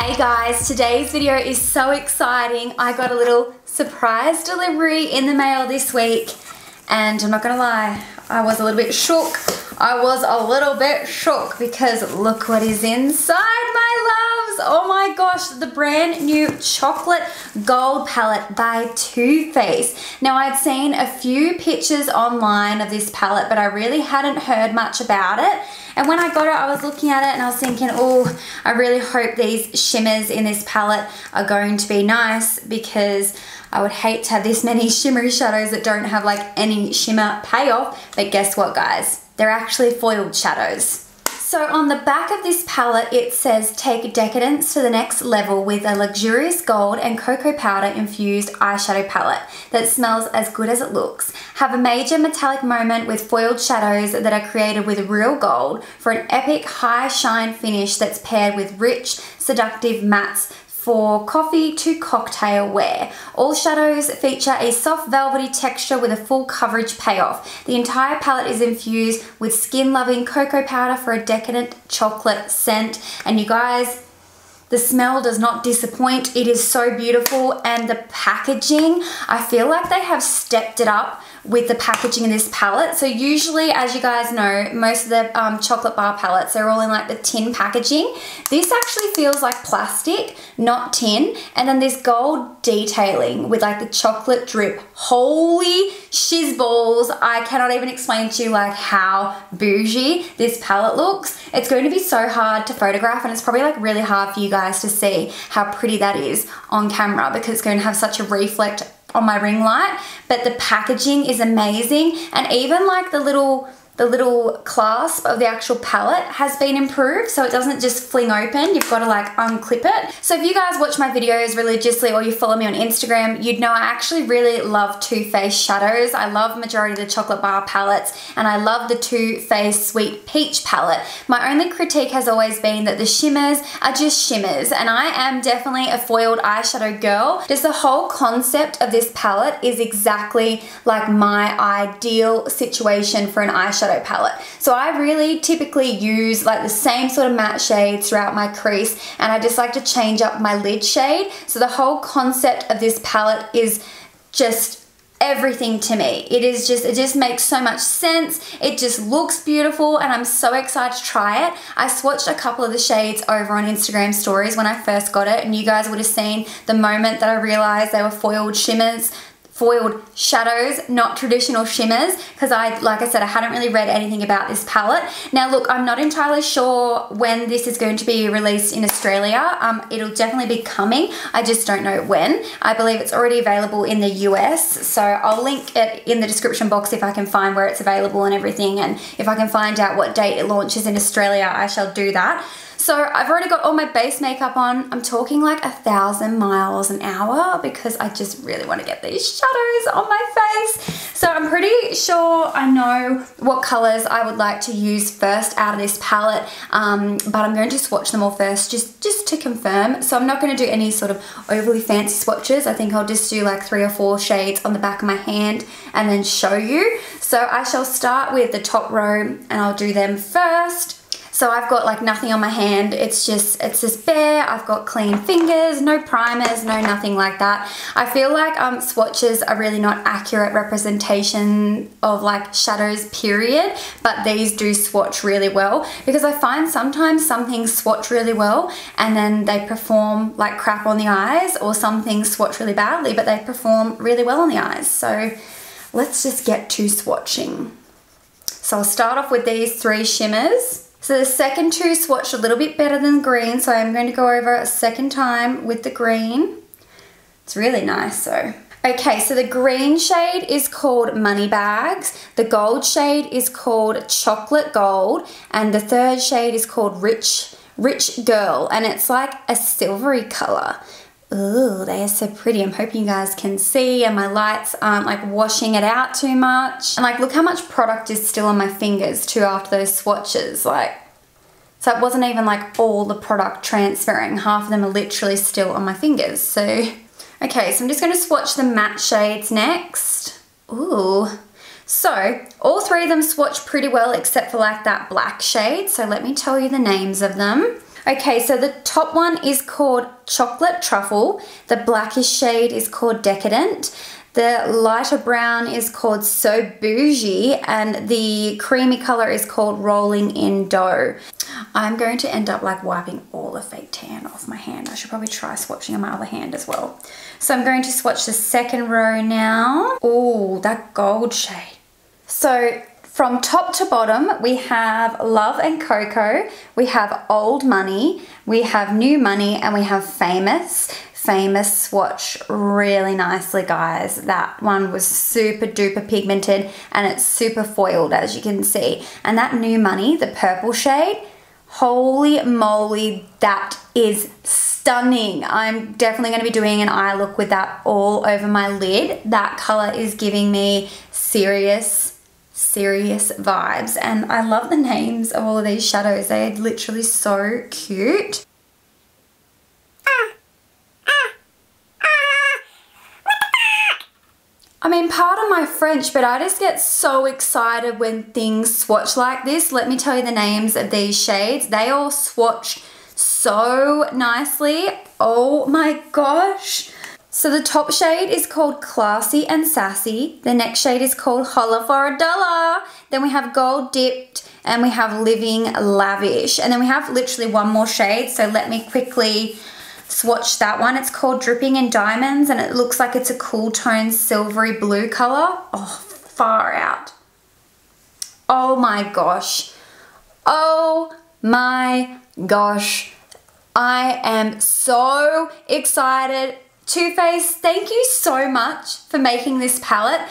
Hey guys, today's video is so exciting. I got a little surprise delivery in the mail this week and I'm not gonna lie, I was a little bit shook. Because look what is inside, my loves. Oh my gosh, the brand new chocolate gold palette by Too Faced. Now I'd seen a few pictures online of this palette, but I really hadn't heard much about it. And when I got it, I was looking at it and I was thinking, oh, I really hope these shimmers in this palette are going to be nice, because I would hate to have this many shimmery shadows that don't have like any shimmer payoff. But guess what, guys? They're actually foiled shadows. So on the back of this palette, it says, take decadence to the next level with a luxurious gold and cocoa powder infused eyeshadow palette that smells as good as it looks. Have a major metallic moment with foiled shadows that are created with real gold for an epic high shine finish that's paired with rich, seductive mattes for coffee to cocktail wear. All shadows feature a soft velvety texture with a full coverage payoff. The entire palette is infused with skin-loving cocoa powder for a decadent chocolate scent. And you guys, the smell does not disappoint. It is so beautiful, and the packaging, I feel like they have stepped it up with the packaging in this palette. So usually, as you guys know, most of the chocolate bar palettes, they're all in like the tin packaging. This actually feels like plastic, not tin. And then this gold detailing with like the chocolate drip. Holy shiz balls. I cannot even explain to you like how bougie this palette looks. It's going to be so hard to photograph, and it's probably like really hard for you guys to see how pretty that is on camera, because it's going to have such a reflect on my ring light. But the packaging is amazing, and even like the little clasp of the actual palette has been improved, so it doesn't just fling open. You've got to like unclip it. So if you guys watch my videos religiously, or you follow me on Instagram, you'd know I actually really love Too Faced shadows. I love majority of the chocolate bar palettes, and I love the Too Faced Sweet Peach palette. My only critique has always been that the shimmers are just shimmers, and I am definitely a foiled eyeshadow girl. Just the whole concept of this palette is exactly like my ideal situation for an eyeshadow palette. So I really typically use like the same sort of matte shades throughout my crease, and I just like to change up my lid shade. So the whole concept of this palette is just everything to me. It just makes so much sense. It just looks beautiful, and I'm so excited to try it. I swatched a couple of the shades over on Instagram stories when I first got it, and you guys would have seen the moment that I realized they were foiled shadows, not traditional shimmers, because like I said, I hadn't really read anything about this palette. Now look, I'm not entirely sure when this is going to be released in Australia. It'll definitely be coming. I just don't know when. I believe it's already available in the US, so I'll link it in the description box if I can find where it's available and everything, and if I can find out what date it launches in Australia, I shall do that. So I've already got all my base makeup on. I'm talking like 1,000 miles an hour because I just really want to get these shadows on my face. So I'm pretty sure I know what colors I would like to use first out of this palette, but I'm going to swatch them all first just to confirm. So I'm not going to do any sort of overly fancy swatches. I think I'll just do like 3 or 4 shades on the back of my hand and then show you. So I shall start with the top row and I'll do them first. So I've got like nothing on my hand, it's just bare. I've got clean fingers, no primers, no nothing like that. I feel like swatches are really not accurate representation of like shadows, period, but these do swatch really well, because I find sometimes some things swatch really well and then they perform like crap on the eyes, or some things swatch really badly but they perform really well on the eyes. So let's just get to swatching. So I'll start off with these 3 shimmers. So the second 2 swatched a little bit better than green, so I'm going to go over a second time with the green. It's really nice though. Okay, so the green shade is called Money Bags, the gold shade is called Chocolate Gold, and the third shade is called Rich Girl, and it's like a silvery color. Ooh, they are so pretty. I'm hoping you guys can see and my lights aren't like washing it out too much. And like, look how much product is still on my fingers too after those swatches. Like, so it wasn't even like all the product transferring. Half of them are literally still on my fingers. So, okay, so I'm just going to swatch the matte shades next. Ooh. So, all 3 of them swatch pretty well except for like that black shade. So let me tell you the names of them. Okay, so the top one is called Chocolate Truffle. The blackish shade is called Decadent. The lighter brown is called So Bougie, and the creamy color is called Rolling in Dough. I'm going to end up like wiping all the fake tan off my hand. I should probably try swatching on my other hand as well. So I'm going to swatch the second row now. Oh, that gold shade. So from top to bottom, we have Love and Cocoa, we have Old Money, we have New Money, and we have Famous. Famous swatch really nicely, guys. That one was super duper pigmented and it's super foiled, as you can see. And that New Money, the purple shade, holy moly, that is stunning. I'm definitely going to be doing an eye look with that all over my lid. That color is giving me serious vibes, and I love the names of all of these shadows. They're literally so cute. I mean, pardon my French, but I just get so excited when things swatch like this. Let me tell you the names of these shades. They all swatched so nicely. Oh my gosh. So the top shade is called Classy and Sassy. The next shade is called Holla for a Dollar. Then we have Gold Dipped, and we have Living Lavish. And then we have literally one more shade, so let me quickly swatch that one. It's called Dripping in Diamonds, and it looks like it's a cool tone silvery blue color. Oh, far out. Oh my gosh. Oh my gosh. I am so excited. Too Faced, thank you so much for making this palette.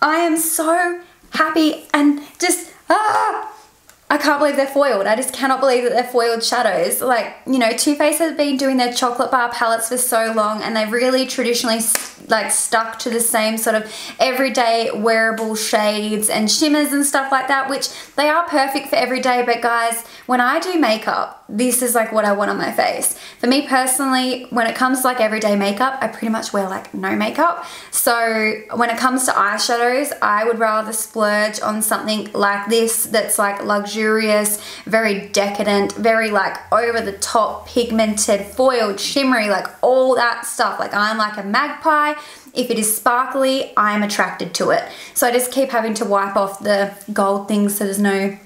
I am so happy and just, I can't believe they're foiled. I just cannot believe that they're foiled shadows. Like, you know, Too Faced has been doing their chocolate bar palettes for so long, and they've really traditionally like stuck to the same sort of everyday wearable shades and shimmers and stuff like that, which they are perfect for everyday. But guys, when I do makeup, this is like what I want on my face. For me personally, when it comes to like everyday makeup, I pretty much wear like no makeup. So when it comes to eyeshadows, I would rather splurge on something like this that's like luxurious, very decadent, very like over the top, pigmented, foiled, shimmery, like all that stuff. Like I'm like a magpie. If it is sparkly, I'm attracted to it. So I just keep having to wipe off the gold things so there's no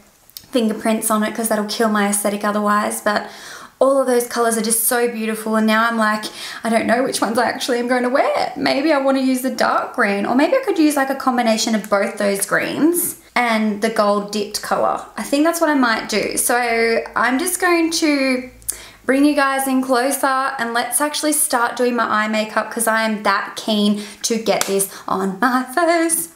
fingerprints on it, because that'll kill my aesthetic otherwise. But all of those colors are just so beautiful, and now I'm like, I don't know which ones I actually am going to wear. Maybe I want to use the dark green, or maybe I could use like a combination of both those greens and the gold dipped color. I think that's what I might do. So I'm just going to bring you guys in closer and let's actually start doing my eye makeup, because I am that keen to get this on my face.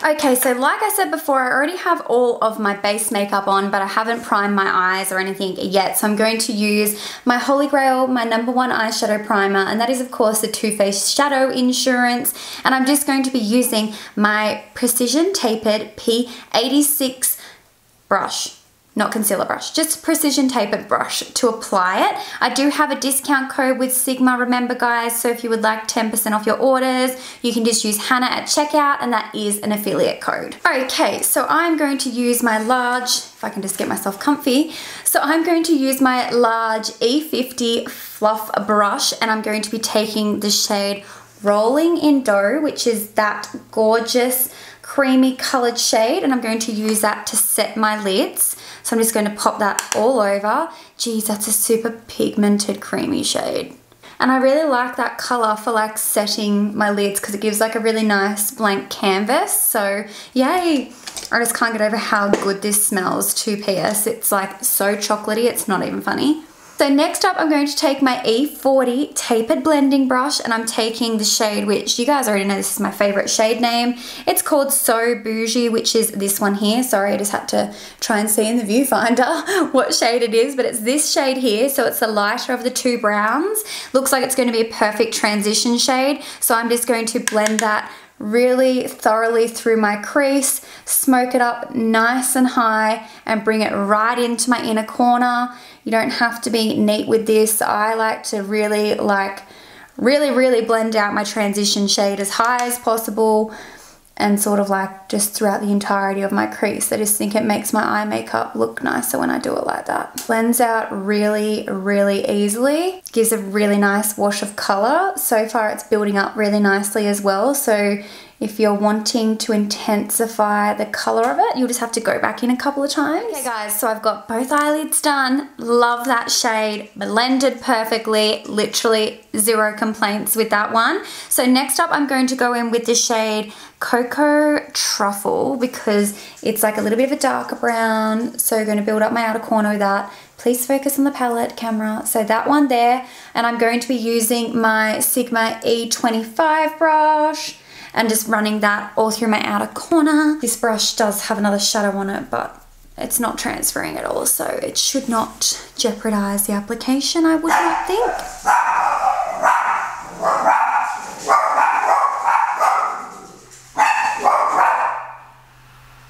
Okay, so like I said before, I already have all of my base makeup on, but I haven't primed my eyes or anything yet. So I'm going to use my Holy Grail, my #1 eyeshadow primer, and that is of course the Too Faced Shadow Insurance. And I'm just going to be using my Precision Tapered P86 brush. Not concealer brush, just precision tapered brush to apply it. I do have a discount code with Sigma, remember guys, so if you would like 10% off your orders, you can just use Hannah at checkout, and that is an affiliate code. Okay, so I'm going to use my large, if I can just get myself comfy, so I'm going to use my large E50 fluff brush, and I'm going to be taking the shade Rolling in Dough, which is that gorgeous creamy colored shade, and I'm going to use that to set my lids. So I'm just going to pop that all over. Geez, that's a super pigmented creamy shade. And I really like that color for like setting my lids, because it gives like a really nice blank canvas. So yay! I just can't get over how good this smells. 2PS, it's like so chocolatey, it's not even funny. So next up, I'm going to take my E40 tapered blending brush, and I'm taking the shade, which you guys already know this is my favorite shade name. It's called So Bougie, which is this one here. Sorry, I just had to try and see in the viewfinder what shade it is, but it's this shade here. So it's the lighter of the two browns. Looks like it's going to be a perfect transition shade. So I'm just going to blend that really thoroughly through my crease, smoke it up nice and high, and bring it right into my inner corner. You don't have to be neat with this. I like to really blend out my transition shade as high as possible, and sort of like just throughout the entirety of my crease. I just think it makes my eye makeup look nicer when I do it like that. Blends out really, really easily. Gives a really nice wash of color. So far it's building up really nicely as well. So if you're wanting to intensify the color of it, you'll just have to go back in a couple of times. Okay guys, so I've got both eyelids done. Love that shade, blended perfectly, literally zero complaints with that one. So next up I'm going to go in with the shade Cocoa Truffle because it's like a little bit of a darker brown. So I'm going to build up my outer corner with that. Please focus on the palette camera. So that one there, and I'm going to be using my Sigma E25 brush and just running that all through my outer corner. This brush does have another shadow on it, but it's not transferring at all, so it should not jeopardize the application, I would not think.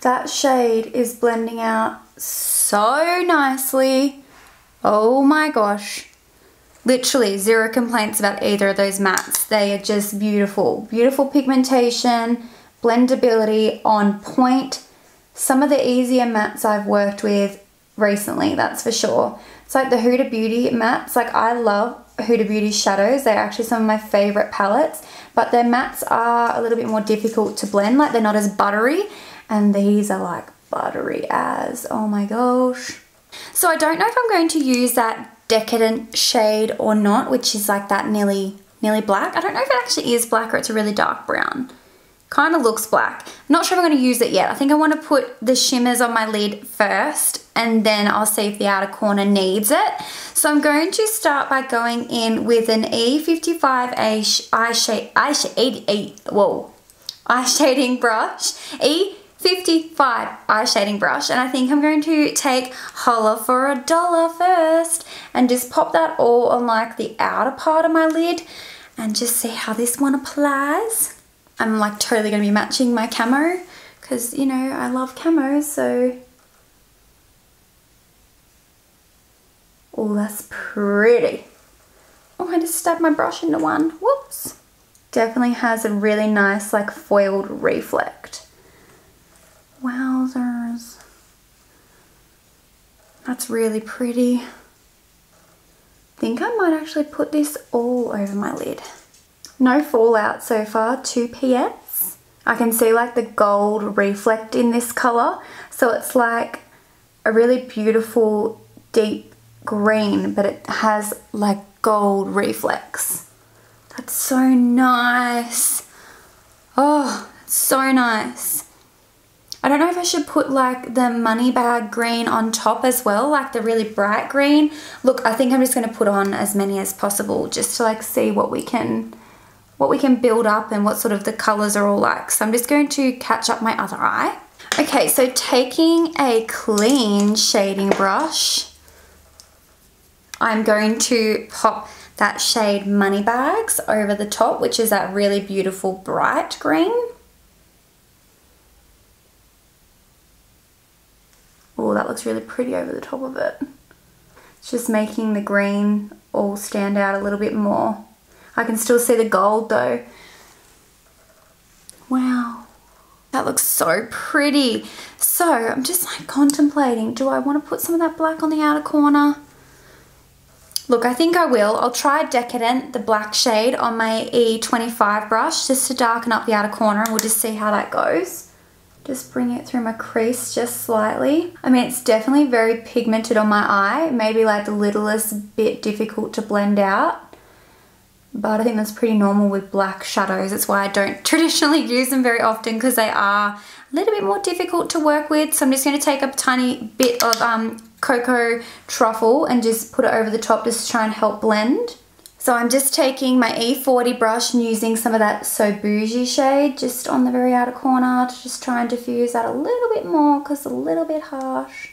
That shade is blending out so nicely. Oh my gosh. Literally zero complaints about either of those mattes. They are just beautiful. Beautiful pigmentation, blendability on point. Some of the easier mattes I've worked with recently, that's for sure. It's like the Huda Beauty mattes. Like I love Huda Beauty shadows. They're actually some of my favorite palettes, but their mattes are a little bit more difficult to blend. Like they're not as buttery, and these are like buttery as, oh my gosh. So I don't know if I'm going to use that Decadent shade or not, which is like that nearly black. I don't know if it actually is black or it's a really dark brown. Kind of looks black. I'm not sure if I'm going to use it yet. I think I want to put the shimmers on my lid first and then I'll see if the outer corner needs it. So I'm going to start by going in with an E55 eye shading brush. E55 eye shading brush, and I think I'm going to take Holla for $1 first and just pop that all on like the outer part of my lid and just see how this one applies. I'm like totally going to be matching my camo because, you know, I love camo, so. Oh, that's pretty. Oh, I just stabbed my brush into one. Whoops. Definitely has a really nice like foiled reflect. Wowzers. That's really pretty. I think I might actually put this all over my lid. No fallout so far, 2 PS. I can see like the gold reflect in this color. So it's like a really beautiful deep green, but it has like gold reflex. That's so nice. Oh, so nice. I don't know if I should put like the money bag green on top as well, like the really bright green. Look, I think I'm just going to put on as many as possible just to like see what we can build up and what sort of the colors are all like. So I'm just going to catch up my other eye. Okay, so taking a clean shading brush, I'm going to pop that shade Money Bags over the top, which is that really beautiful bright green. Oh, that looks really pretty over the top of it. It's just making the green all stand out a little bit more. I can still see the gold though. Wow, that looks so pretty. So I'm just like contemplating, do I want to put some of that black on the outer corner? Look, I think I will. I'll try Decadent, the black shade, on my E25 brush just to darken up the outer corner, and we'll just see how that goes. Just bring it through my crease just slightly. I mean, it's definitely very pigmented on my eye. Maybe like the littlest bit difficult to blend out. But I think that's pretty normal with black shadows. That's why I don't traditionally use them very often, because they are a little bit more difficult to work with. So I'm just going to take a tiny bit of Cocoa Truffle and just put it over the top just to try and help blend. So I'm just taking my E40 brush and using some of that So Bougie shade just on the very outer corner to just try and diffuse that a little bit more because it's a little bit harsh.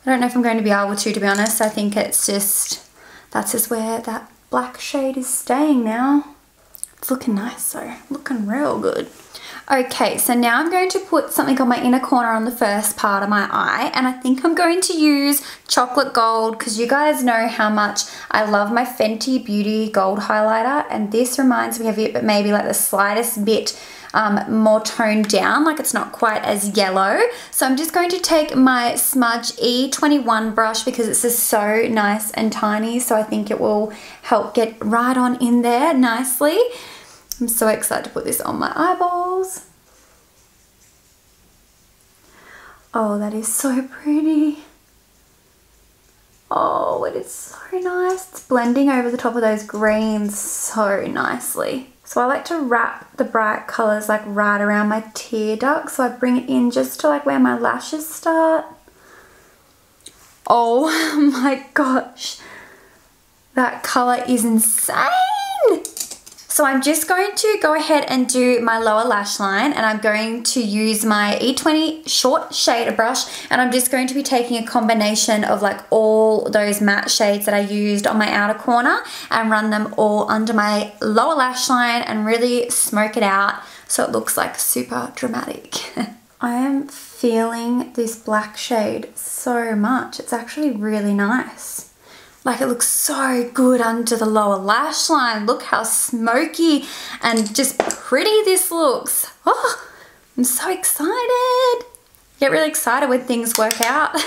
I don't know if I'm going to be able to be honest. I think it's just, that's just where that black shade is staying now. It's looking nice though, looking real good. Okay, so now I'm going to put something on my inner corner on the first part of my eye, and I think I'm going to use chocolate gold because you guys know how much I love my Fenty Beauty gold highlighter, and this reminds me of it, but maybe like the slightest bit more toned down, like it's not quite as yellow. So I'm just going to take my Smudge E21 brush because it's just so nice and tiny, so I think it will help get right on in there nicely. I'm so excited to put this on my eyeballs. Oh, that is so pretty. Oh, it is so nice. It's blending over the top of those greens so nicely. So I like to wrap the bright colours like right around my tear duct. So I bring it in just to like where my lashes start. Oh my gosh. That colour is insane. So I'm just going to go ahead and do my lower lash line, and I'm going to use my E20 short shader brush, and I'm just going to be taking a combination of like all those matte shades that I used on my outer corner and run them all under my lower lash line and really smoke it out so it looks like super dramatic. I am feeling this black shade so much. It's actually really nice. Like, it looks so good under the lower lash line. Look how smoky and just pretty this looks. Oh, I'm so excited. Get really excited when things work out.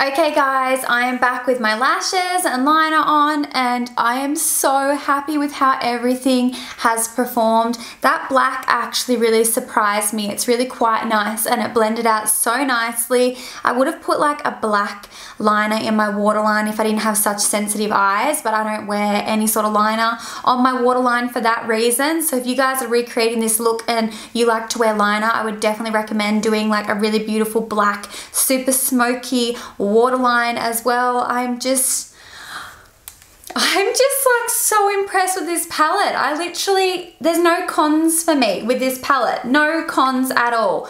Okay guys, I am back with my lashes and liner on, and I am so happy with how everything has performed. That black actually really surprised me. It's really quite nice and it blended out so nicely. I would have put like a black liner in my waterline if I didn't have such sensitive eyes, but I don't wear any sort of liner on my waterline for that reason. So if you guys are recreating this look and you like to wear liner, I would definitely recommend doing like a really beautiful black, super smoky waterline as well. I'm just like so impressed with this palette. There's no cons for me with this palette. No cons at all.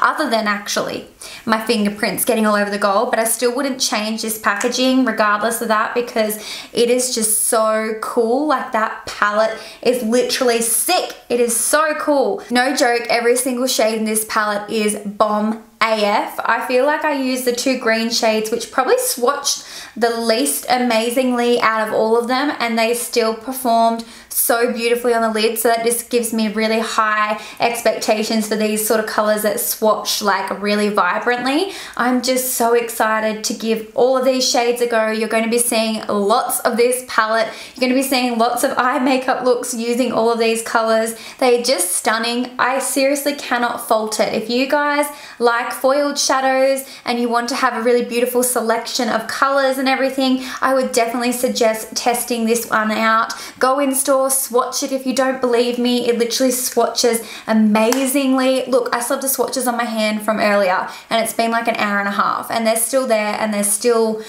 Other than actually my fingerprints getting all over the gold, but I still wouldn't change this packaging regardless of that because it is just so cool. Like, that palette is literally sick. It is so cool. No joke, every single shade in this palette is bomb AF. I feel like I used the two green shades, which probably swatched the least amazingly out of all of them, and they still performed so beautifully on the lid. So that just gives me really high expectations for these sort of colors that swatch like really vibrantly. I'm just so excited to give all of these shades a go. You're going to be seeing lots of this palette. You're going to be seeing lots of eye makeup looks using all of these colors. They're just stunning. I seriously cannot fault it. If you guys like foiled shadows and you want to have a really beautiful selection of colors and everything, I would definitely suggest testing this one out. Go in store, swatch it if you don't believe me. It literally swatches amazingly. Look, I still have the swatches on my hand from earlier, and it's been like an hour and a half, and they're still there, and they're still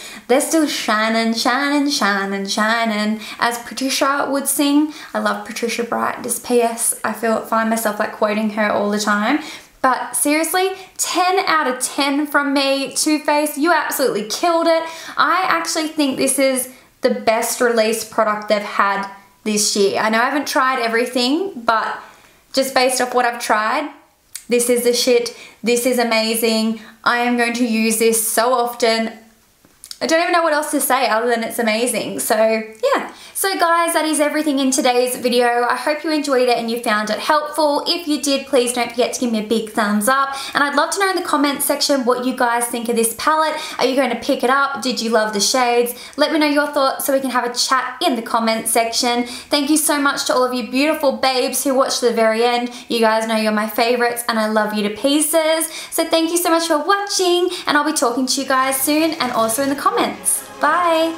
shining, shining, shining, shining, as Patricia would sing. I love Patricia Bright. Just PS, I find myself like quoting her all the time. But seriously, 10 out of 10 from me. Too Faced, you absolutely killed it. I actually think this is the best released product they've had this year. I know I haven't tried everything, but just based off what I've tried, this is the shit. This is amazing. I am going to use this so often. I don't even know what else to say other than it's amazing. So yeah. So guys, that is everything in today's video. I hope you enjoyed it and you found it helpful. If you did, please don't forget to give me a big thumbs up. And I'd love to know in the comments section what you guys think of this palette. Are you going to pick it up? Did you love the shades? Let me know your thoughts so we can have a chat in the comments section. Thank you so much to all of you beautiful babes who watched to the very end. You guys know you're my favorites and I love you to pieces. So thank you so much for watching, and I'll be talking to you guys soon and also in the comments. Bye!